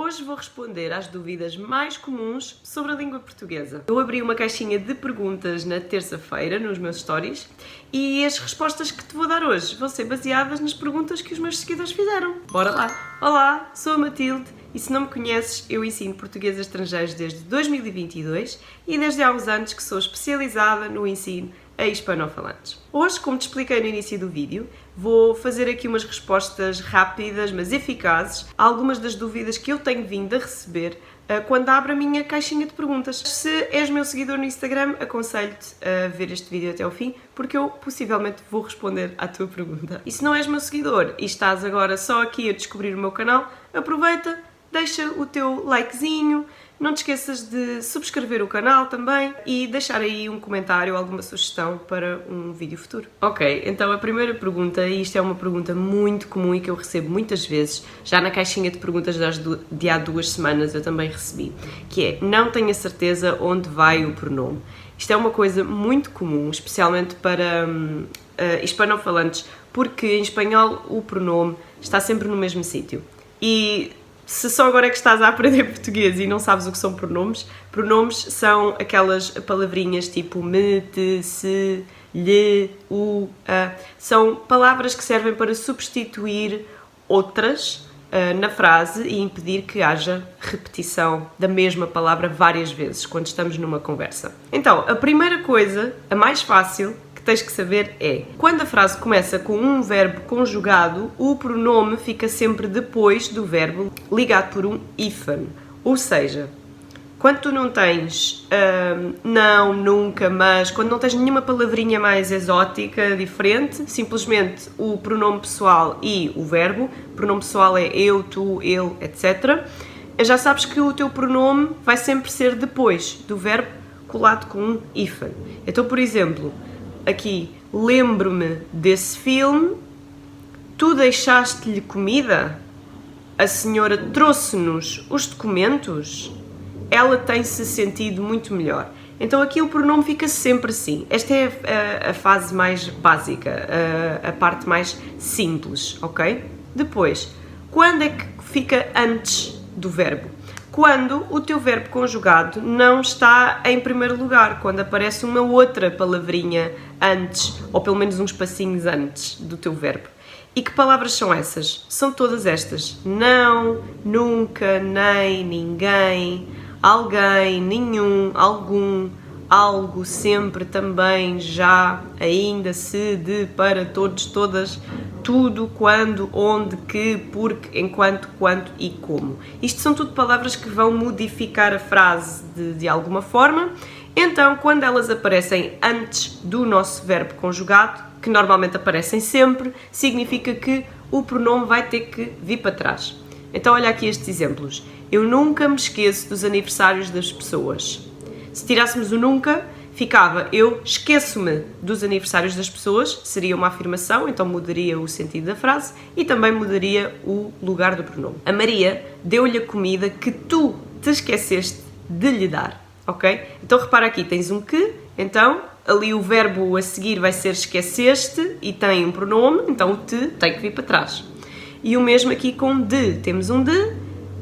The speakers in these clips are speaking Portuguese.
Hoje vou responder às dúvidas mais comuns sobre a língua portuguesa. Eu abri uma caixinha de perguntas na terça-feira nos meus stories e as respostas que te vou dar hoje vão ser baseadas nas perguntas que os meus seguidores fizeram. Bora lá! Olá, sou a Matilde e se não me conheces, eu ensino português a estrangeiros desde 2022 e desde há uns anos que sou especializada no ensino a hispanofalantes. Hoje, como te expliquei no início do vídeo, vou fazer aqui umas respostas rápidas, mas eficazes, a algumas das dúvidas que eu tenho vindo a receber quando abro a minha caixinha de perguntas. Se és meu seguidor no Instagram, aconselho-te a ver este vídeo até ao fim, porque eu possivelmente vou responder à tua pergunta. E se não és meu seguidor e estás agora só aqui a descobrir o meu canal, aproveita, deixa o teu likezinho, não te esqueças de subscrever o canal também e deixar aí um comentário ou alguma sugestão para um vídeo futuro. Ok, então a primeira pergunta, e isto é uma pergunta muito comum e que eu recebo muitas vezes, já na caixinha de perguntas de há 2 semanas eu também recebi, que é: não tenho a certeza onde vai o pronome. Isto é uma coisa muito comum, especialmente para hispanofalantes, porque em espanhol o pronome está sempre no mesmo sítio. E se só agora é que estás a aprender português e não sabes o que são pronomes, pronomes são aquelas palavrinhas tipo me, te, se, lhe, o, a. São palavras que servem para substituir outras na frase e impedir que haja repetição da mesma palavra várias vezes quando estamos numa conversa. Então, a primeira coisa, a mais fácil, tens que saber é, quando a frase começa com um verbo conjugado, o pronome fica sempre depois do verbo ligado por um hífen. Ou seja, quando tu não tens não, nunca, mas, quando não tens nenhuma palavrinha mais exótica, diferente, simplesmente o pronome pessoal e o verbo, o pronome pessoal é eu, tu, ele, etc., já sabes que o teu pronome vai sempre ser depois do verbo colado com um hífen. Então, por exemplo, aqui, lembro-me desse filme, tu deixaste-lhe comida, a senhora trouxe-nos os documentos, ela tem-se sentido muito melhor. Então aqui o pronome fica sempre assim. Esta é a fase mais básica, a parte mais simples, ok? Depois, quando é que fica antes do verbo? Quando o teu verbo conjugado não está em primeiro lugar, quando aparece uma outra palavrinha antes, ou pelo menos uns passinhos antes do teu verbo. E que palavras são essas? São todas estas: não, nunca, nem, ninguém, alguém, nenhum, algum, algo, sempre, também, já, ainda, se, de, para, todos, todas, tudo, quando, onde, que, porque, enquanto, quanto e como. Isto são tudo palavras que vão modificar a frase de alguma forma. Então, quando elas aparecem antes do nosso verbo conjugado, que normalmente aparecem sempre, significa que o pronome vai ter que vir para trás. Então, olha aqui estes exemplos. Eu nunca me esqueço dos aniversários das pessoas. Se tirássemos o nunca, ficava eu esqueço-me dos aniversários das pessoas, seria uma afirmação, então mudaria o sentido da frase e também mudaria o lugar do pronome. A Maria deu-lhe a comida que tu te esqueceste de lhe dar, ok? Então repara aqui, tens um que, então ali o verbo a seguir vai ser esqueceste e tem um pronome, então o te tem que vir para trás. E o mesmo aqui com de, temos um de,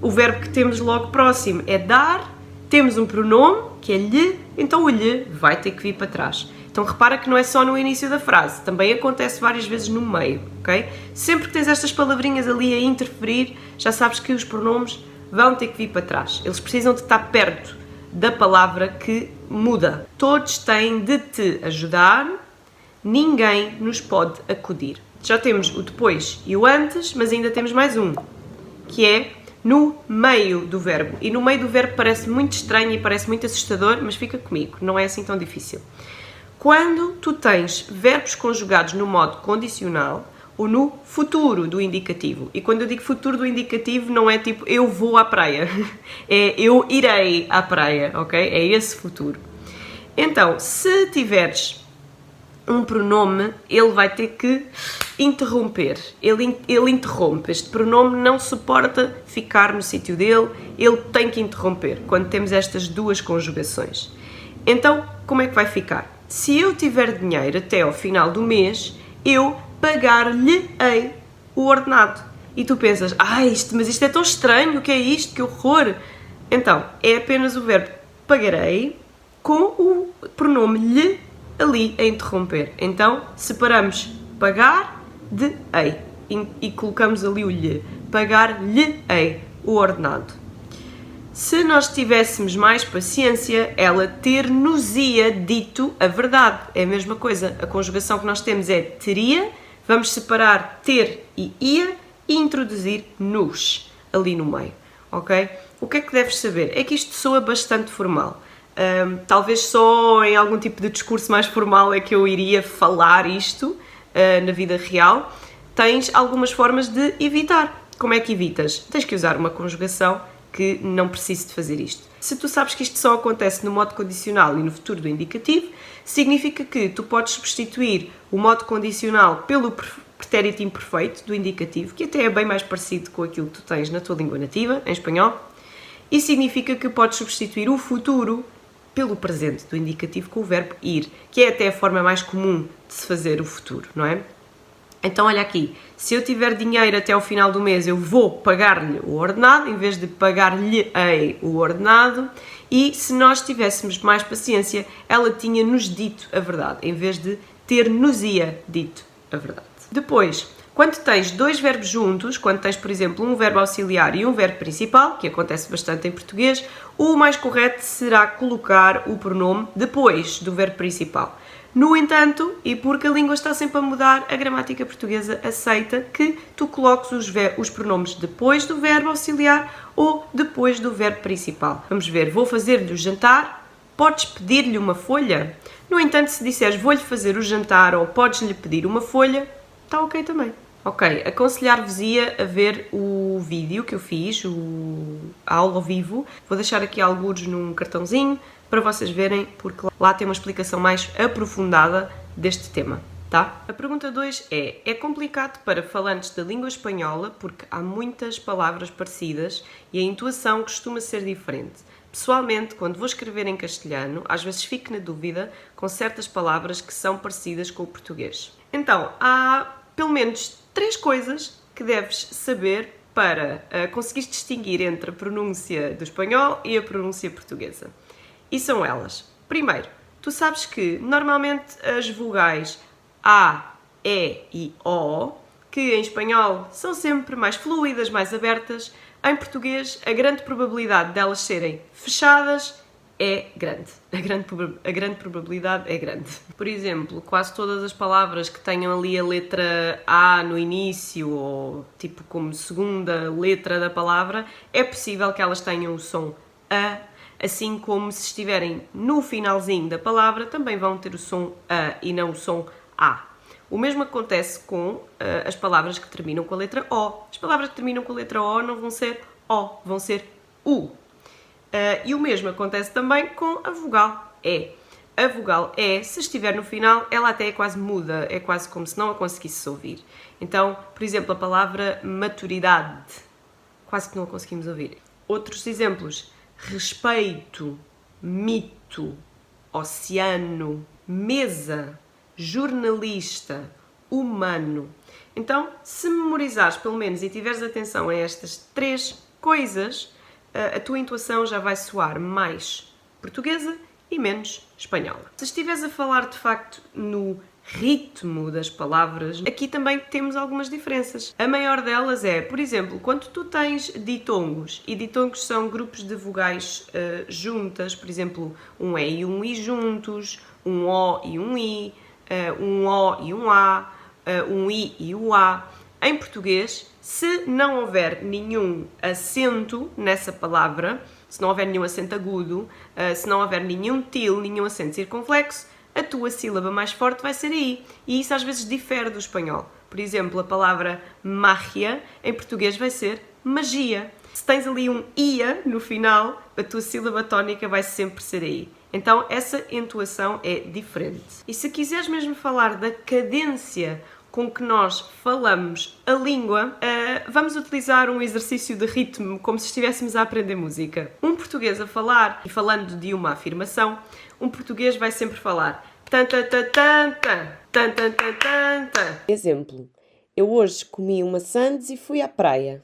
o verbo que temos logo próximo é dar, temos um pronome que é lhe, então o lhe vai ter que vir para trás. Então repara que não é só no início da frase, também acontece várias vezes no meio, ok? Sempre que tens estas palavrinhas ali a interferir, já sabes que os pronomes vão ter que vir para trás. Eles precisam de estar perto da palavra que muda. Todos têm de te ajudar, ninguém nos pode acudir. Já temos o depois e o antes, mas ainda temos mais um, que é no meio do verbo. E no meio do verbo parece muito estranho e parece muito assustador, mas fica comigo, não é assim tão difícil. Quando tu tens verbos conjugados no modo condicional ou no futuro do indicativo, e quando eu digo futuro do indicativo não é tipo eu vou à praia, é eu irei à praia, ok? É esse futuro. Então, se tiveres um pronome, ele vai ter que interromper, ele interrompe, este pronome não suporta ficar no sítio dele, ele tem que interromper, quando temos estas duas conjugações. Então, como é que vai ficar? Se eu tiver dinheiro até ao final do mês, eu pagar-lhe-ei o ordenado. e tu pensas, mas isto é tão estranho, o que é isto, que horror. Então, é apenas o verbo pagarei com o pronome lhe ali a interromper. Então, separamos pagar de ei e colocamos ali o lhe. Pagar-lhe-ei o ordenado. Se nós tivéssemos mais paciência, ela ter-nos-ia dito a verdade. É a mesma coisa. A conjugação que nós temos é teria, vamos separar ter e ia e introduzir nos ali no meio, ok? O que é que deves saber? É que isto soa bastante formal. Talvez só em algum tipo de discurso mais formal é que eu iria falar isto na vida real. Tens algumas formas de evitar. Como é que evitas? Tens que usar uma conjugação que não precise de fazer isto. Se tu sabes que isto só acontece no modo condicional e no futuro do indicativo, significa que tu podes substituir o modo condicional pelo pretérito imperfeito do indicativo, que até é bem mais parecido com aquilo que tu tens na tua língua nativa, em espanhol, e significa que podes substituir o futuro pelo presente do indicativo com o verbo ir, que é até a forma mais comum de se fazer o futuro, não é? Então, olha aqui, se eu tiver dinheiro até ao final do mês, eu vou pagar-lhe o ordenado, em vez de pagar-lhe-ei o ordenado, e se nós tivéssemos mais paciência, ela tinha-nos dito a verdade, em vez de ter-nos-ia dito a verdade. Depois, quando tens dois verbos juntos, quando tens, por exemplo, um verbo auxiliar e um verbo principal, que acontece bastante em português, o mais correto será colocar o pronome depois do verbo principal. No entanto, e porque a língua está sempre a mudar, a gramática portuguesa aceita que tu coloques os pronomes depois do verbo auxiliar ou depois do verbo principal. Vamos ver, vou fazer-lhe o jantar, podes pedir-lhe uma folha? No entanto, se disseres vou-lhe fazer o jantar ou podes-lhe pedir uma folha, está ok também. Ok, aconselhar-vos-ia a ver o vídeo que eu fiz, a aula ao vivo. Vou deixar aqui alguns num cartãozinho para vocês verem, porque lá tem uma explicação mais aprofundada deste tema, tá? A pergunta 2 é complicado para falantes da língua espanhola porque há muitas palavras parecidas e a entoação costuma ser diferente. Pessoalmente, quando vou escrever em castelhano, às vezes fico na dúvida com certas palavras que são parecidas com o português. Então, há pelo menos 3 coisas que deves saber para conseguir distinguir entre a pronúncia do espanhol e a pronúncia portuguesa. E são elas. Primeiro, tu sabes que normalmente as vogais A, E e O, que em espanhol são sempre mais fluidas, mais abertas, em português a grande probabilidade delas serem fechadas é grande. A grande probabilidade é grande. Por exemplo, quase todas as palavras que tenham ali a letra A no início ou tipo como segunda letra da palavra, é possível que elas tenham o som A, assim como se estiverem no finalzinho da palavra também vão ter o som A e não o som A. O mesmo acontece com as palavras que terminam com a letra O. As palavras que terminam com a letra O não vão ser O, vão ser U. E o mesmo acontece também com a vogal E. A vogal E, se estiver no final, ela até é quase muda, é quase como se não a conseguisse ouvir. Então, por exemplo, a palavra maturidade, quase que não a conseguimos ouvir. Outros exemplos, respeito, mito, oceano, mesa, jornalista, humano. Então, se memorizares pelo menos e tiveres atenção a estas 3 coisas, a tua intuação já vai soar mais portuguesa e menos espanhola. Se estiveres a falar de facto no ritmo das palavras, aqui também temos algumas diferenças. A maior delas é, por exemplo, quando tu tens ditongos, e ditongos são grupos de vogais juntas, por exemplo, um E e um I juntos, um O e um I, um O e um A, um I e um A. Em português, se não houver nenhum acento nessa palavra, se não houver nenhum acento agudo, se não houver nenhum til, nenhum acento circunflexo, a tua sílaba mais forte vai ser I. E isso às vezes difere do espanhol. Por exemplo, a palavra magia em português vai ser magia. Se tens ali um ia no final, a tua sílaba tónica vai sempre ser I. Então essa entoação é diferente. E se quiseres mesmo falar da cadência com que nós falamos a língua, vamos utilizar um exercício de ritmo, como se estivéssemos a aprender música. Um português a falar, e falando de uma afirmação, um português vai sempre falar tan tan tan tan tan tan tan tan tan. Exemplo, Eu hoje comi uma sandes e fui à praia.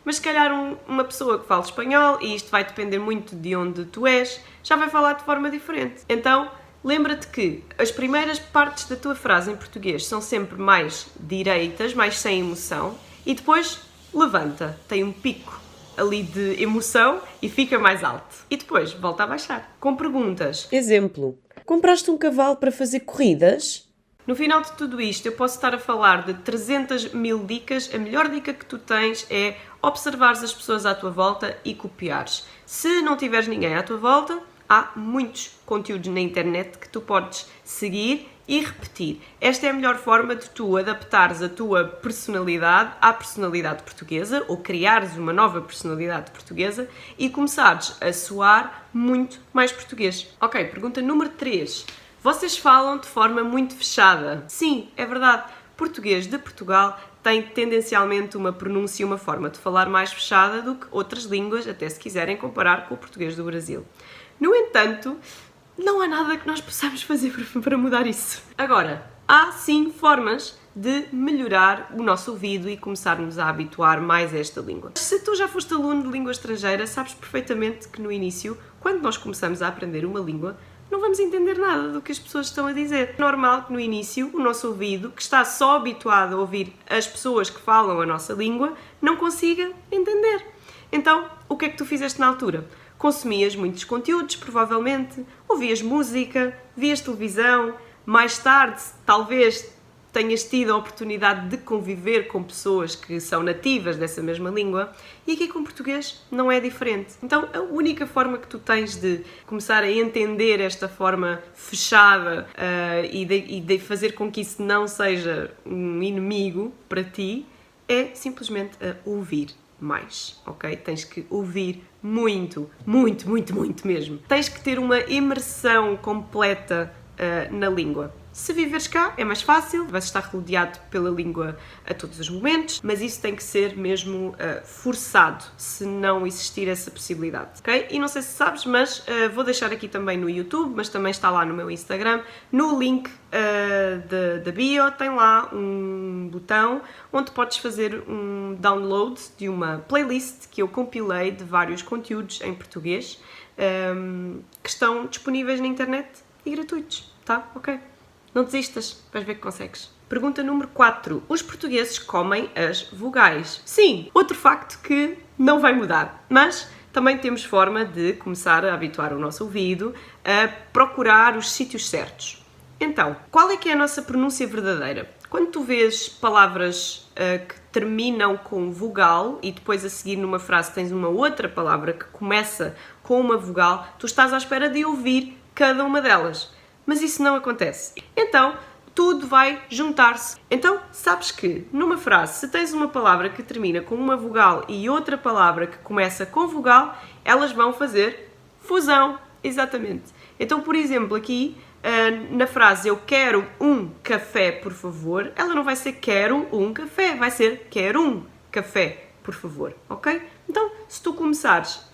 Mas se calhar uma pessoa que fala espanhol, e isto vai depender muito de onde tu és, já vai falar de forma diferente. Então, lembra-te que as primeiras partes da tua frase em português são sempre mais direitas, mais sem emoção, e depois levanta, tem um pico ali de emoção e fica mais alto. E depois volta a baixar, com perguntas. Exemplo: compraste um cavalo para fazer corridas? No final de tudo isto, eu posso estar a falar de 300 mil dicas. A melhor dica que tu tens é observares as pessoas à tua volta e copiares. Se não tiveres ninguém à tua volta, há muitos conteúdos na internet que tu podes seguir e repetir. Esta é a melhor forma de tu adaptares a tua personalidade à personalidade portuguesa, ou criares uma nova personalidade portuguesa e começares a soar muito mais português. Ok, pergunta número 3. Vocês falam de forma muito fechada. Sim, é verdade. Português de Portugal tem tendencialmente uma pronúncia e uma forma de falar mais fechada do que outras línguas, até se quiserem comparar com o português do Brasil. No entanto, não há nada que nós possamos fazer para mudar isso. Agora, há sim formas de melhorar o nosso ouvido e começarmos a habituar mais a esta língua. Se tu já foste aluno de língua estrangeira, sabes perfeitamente que no início, quando nós começamos a aprender uma língua, não vamos entender nada do que as pessoas estão a dizer. É normal que no início o nosso ouvido, que está só habituado a ouvir as pessoas que falam a nossa língua, não consiga entender. Então, o que é que tu fizeste na altura? Consumias muitos conteúdos, provavelmente, ouvias música, vias televisão, mais tarde, talvez tenhas tido a oportunidade de conviver com pessoas que são nativas dessa mesma língua, e aqui com o português não é diferente. Então a única forma que tu tens de começar a entender esta forma fechada e de fazer com que isso não seja um inimigo para ti é simplesmente ouvir mais, ok? Tens que ouvir muito, muito, muito, muito mesmo. Tens que ter uma imersão completa na língua. Se viveres cá é mais fácil, vais estar rodeado pela língua a todos os momentos, mas isso tem que ser mesmo forçado, se não existir essa possibilidade, ok? E não sei se sabes, mas vou deixar aqui também no YouTube, mas também está lá no meu Instagram, no link da bio, tem lá um botão onde podes fazer um download de uma playlist que eu compilei de vários conteúdos em português que estão disponíveis na internet e gratuitos, tá? Ok? Não desistas, vais ver que consegues. Pergunta número 4. Os portugueses comem as vogais? Sim, outro facto que não vai mudar, mas também temos forma de começar a habituar o nosso ouvido a procurar os sítios certos. Então, qual é que é a nossa pronúncia verdadeira? Quando tu vês palavras que terminam com vogal e depois a seguir numa frase tens uma outra palavra que começa com uma vogal, tu estás à espera de ouvir cada uma delas. Mas isso não acontece. Então, tudo vai juntar-se. Então, sabes que numa frase, se tens uma palavra que termina com uma vogal e outra palavra que começa com vogal, elas vão fazer fusão. Exatamente. Então, por exemplo, aqui na frase eu quero um café, por favor, ela não vai ser quero um café, vai ser quero um café, por favor. Ok? Então, se tu começares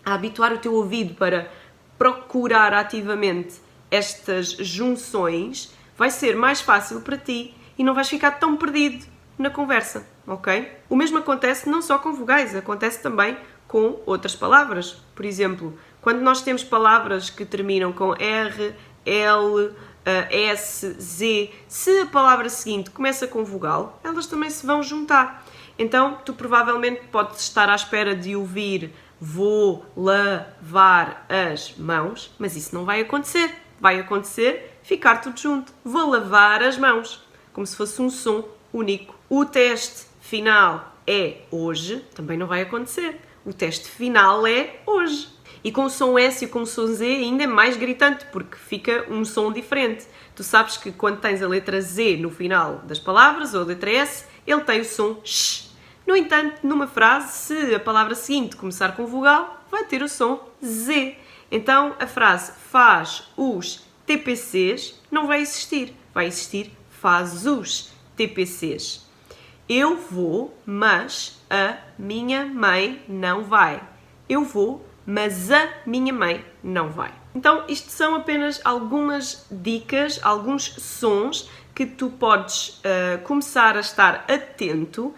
a habituar o teu ouvido para procurar ativamente estas junções, vai ser mais fácil para ti e não vais ficar tão perdido na conversa, ok? O mesmo acontece não só com vogais, acontece também com outras palavras. Por exemplo, quando nós temos palavras que terminam com R, L, S, Z, se a palavra seguinte começa com vogal, elas também se vão juntar. Então, tu provavelmente podes estar à espera de ouvir vou lavar as mãos, mas isso não vai acontecer. Vai acontecer ficar tudo junto. Vou lavar as mãos, como se fosse um som único. O teste final é hoje, também não vai acontecer. O teste final é hoje. E com o som S e com o som Z ainda é mais gritante, porque fica um som diferente. Tu sabes que quando tens a letra Z no final das palavras, ou a letra S, ele tem o som sh. No entanto, numa frase, se a palavra seguinte começar com vogal, vai ter o som Z. Então, a frase faz os TPCs não vai existir. Vai existir faz os TPCs. Eu vou, mas a minha mãe não vai. Eu vou, mas a minha mãe não vai. Então, isto são apenas algumas dicas, alguns sons que tu podes começar a estar atento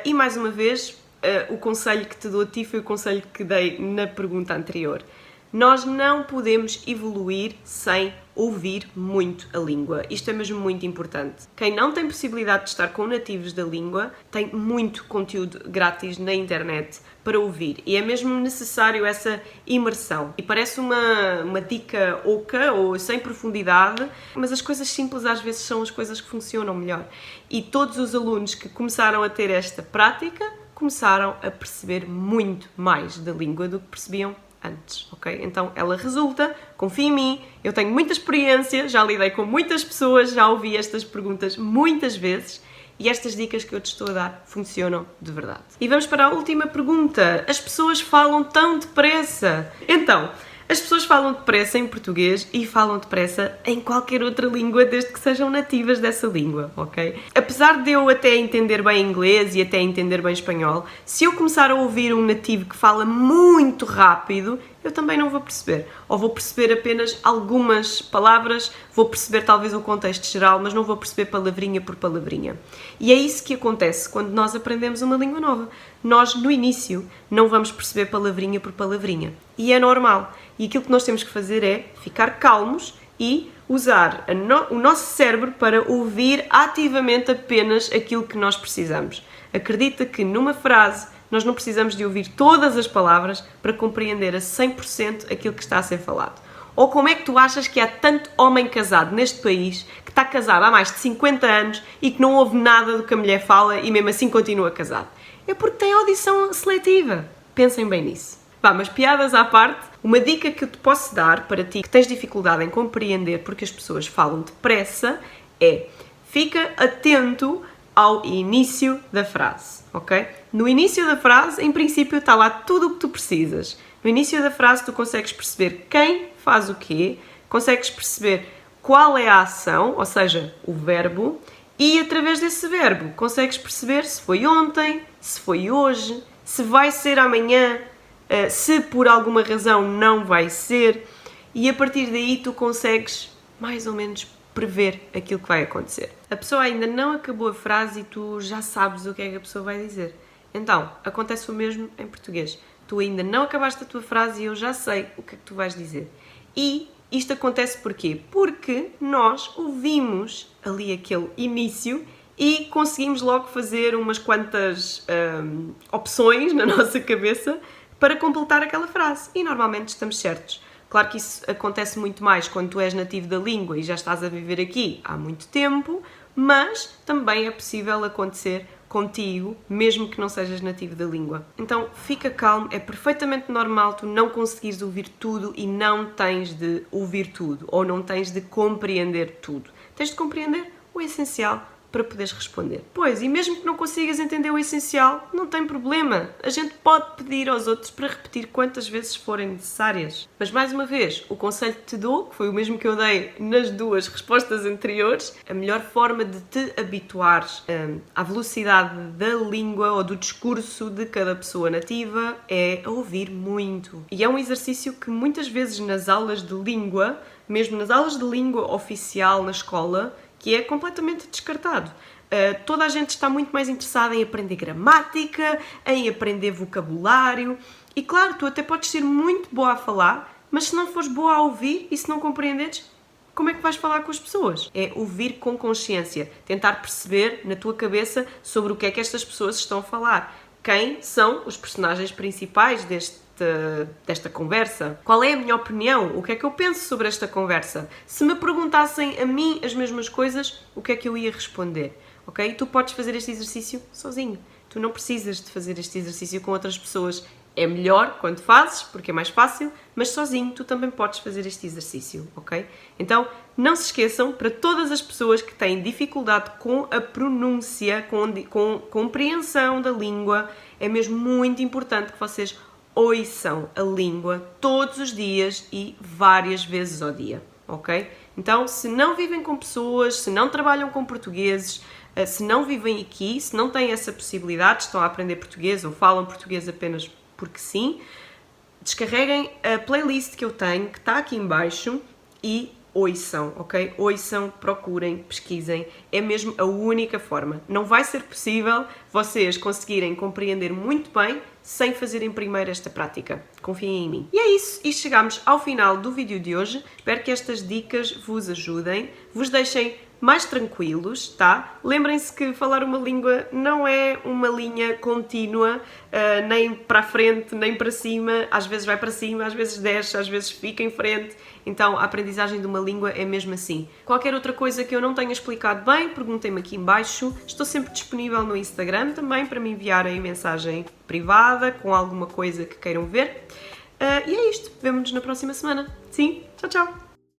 e, mais uma vez, o conselho que te dou a ti foi o conselho que dei na pergunta anterior. Nós não podemos evoluir sem ouvir muito a língua. Isto é mesmo muito importante. Quem não tem possibilidade de estar com nativos da língua tem muito conteúdo grátis na internet para ouvir e é mesmo necessário essa imersão. E parece uma dica oca ou sem profundidade, mas as coisas simples às vezes são as coisas que funcionam melhor. E todos os alunos que começaram a ter esta prática começaram a perceber muito mais da língua do que percebiam antes, ok? Então ela resulta, confia em mim, eu tenho muita experiência, já lidei com muitas pessoas, já ouvi estas perguntas muitas vezes e estas dicas que eu te estou a dar funcionam de verdade. E vamos para a última pergunta. As pessoas falam tão depressa? Então, as pessoas falam depressa em português e falam depressa em qualquer outra língua, desde que sejam nativas dessa língua, ok? Apesar de eu até entender bem inglês e até entender bem espanhol, se eu começar a ouvir um nativo que fala muito rápido, eu também não vou perceber. Ou vou perceber apenas algumas palavras, vou perceber talvez o contexto geral, mas não vou perceber palavrinha por palavrinha. E é isso que acontece quando nós aprendemos uma língua nova. Nós, no início, não vamos perceber palavrinha por palavrinha. E é normal. E aquilo que nós temos que fazer é ficar calmos e usar o nosso cérebro para ouvir ativamente apenas aquilo que nós precisamos. Acredita que numa frase nós não precisamos de ouvir todas as palavras para compreender a 100% aquilo que está a ser falado. Ou como é que tu achas que há tanto homem casado neste país que está casado há mais de 50 anos e que não ouve nada do que a mulher fala e mesmo assim continua casado? É porque tem audição seletiva. Pensem bem nisso. Mas piadas à parte, uma dica que eu te posso dar para ti que tens dificuldade em compreender porque as pessoas falam depressa é: fica atento ao início da frase, ok? No início da frase, em princípio, está lá tudo o que tu precisas. No início da frase tu consegues perceber quem faz o quê, consegues perceber qual é a ação, ou seja, o verbo, e através desse verbo consegues perceber se foi ontem, se foi hoje, se vai ser amanhã, se por alguma razão não vai ser, e a partir daí tu consegues mais ou menos prever aquilo que vai acontecer. A pessoa ainda não acabou a frase e tu já sabes o que é que a pessoa vai dizer. Então, acontece o mesmo em português. Tu ainda não acabaste a tua frase e eu já sei o que é que tu vais dizer. E isto acontece porquê? Porque nós ouvimos ali aquele início e conseguimos logo fazer umas quantas opções na nossa cabeça para completar aquela frase. E normalmente estamos certos. Claro que isso acontece muito mais quando tu és nativo da língua e já estás a viver aqui há muito tempo, mas também é possível acontecer contigo, mesmo que não sejas nativo da língua. Então fica calmo, é perfeitamente normal tu não conseguires ouvir tudo e não tens de ouvir tudo, ou não tens de compreender tudo. Tens de compreender o essencial para poderes responder. Pois, e mesmo que não consigas entender o essencial, não tem problema. A gente pode pedir aos outros para repetir quantas vezes forem necessárias. Mas, mais uma vez, o conselho que te dou, que foi o mesmo que eu dei nas duas respostas anteriores, a melhor forma de te habituares à velocidade da língua ou do discurso de cada pessoa nativa é a ouvir muito. E é um exercício que muitas vezes nas aulas de língua, mesmo nas aulas de língua oficial na escola, que é completamente descartado. Toda a gente está muito mais interessada em aprender gramática, em aprender vocabulário. E claro, tu até podes ser muito boa a falar, mas se não fores boa a ouvir e se não compreenderes, como é que vais falar com as pessoas? É ouvir com consciência, tentar perceber na tua cabeça sobre o que é que estas pessoas estão a falar. Quem são os personagens principais desta conversa? Qual é a minha opinião? O que é que eu penso sobre esta conversa? Se me perguntassem a mim as mesmas coisas, o que é que eu ia responder? Ok? Tu podes fazer este exercício sozinho. Tu não precisas de fazer este exercício com outras pessoas. É melhor quando fazes, porque é mais fácil, mas sozinho tu também podes fazer este exercício, ok? Então, não se esqueçam, para todas as pessoas que têm dificuldade com a pronúncia, com compreensão da língua, é mesmo muito importante que vocês ouçam a língua todos os dias e várias vezes ao dia, ok? Então, se não vivem com pessoas, se não trabalham com portugueses, se não vivem aqui, se não têm essa possibilidade, estão a aprender português ou falam português apenas porque sim, descarreguem a playlist que eu tenho, que está aqui em baixo, e ouçam, ok? Ouçam, procurem, pesquisem, é mesmo a única forma. Não vai ser possível vocês conseguirem compreender muito bem sem fazerem primeiro esta prática. Confiem em mim. E é isso, e chegamos ao final do vídeo de hoje. Espero que estas dicas vos ajudem, vos deixem mais tranquilos, tá? Lembrem-se que falar uma língua não é uma linha contínua, nem para a frente, nem para cima. Às vezes vai para cima, às vezes desce, às vezes fica em frente. Então, a aprendizagem de uma língua é mesmo assim. Qualquer outra coisa que eu não tenha explicado bem, perguntem-me aqui em baixo. Estou sempre disponível no Instagram também para me enviarem mensagem privada com alguma coisa que queiram ver. E é isto. Vemo-nos na próxima semana. Sim, tchau, tchau!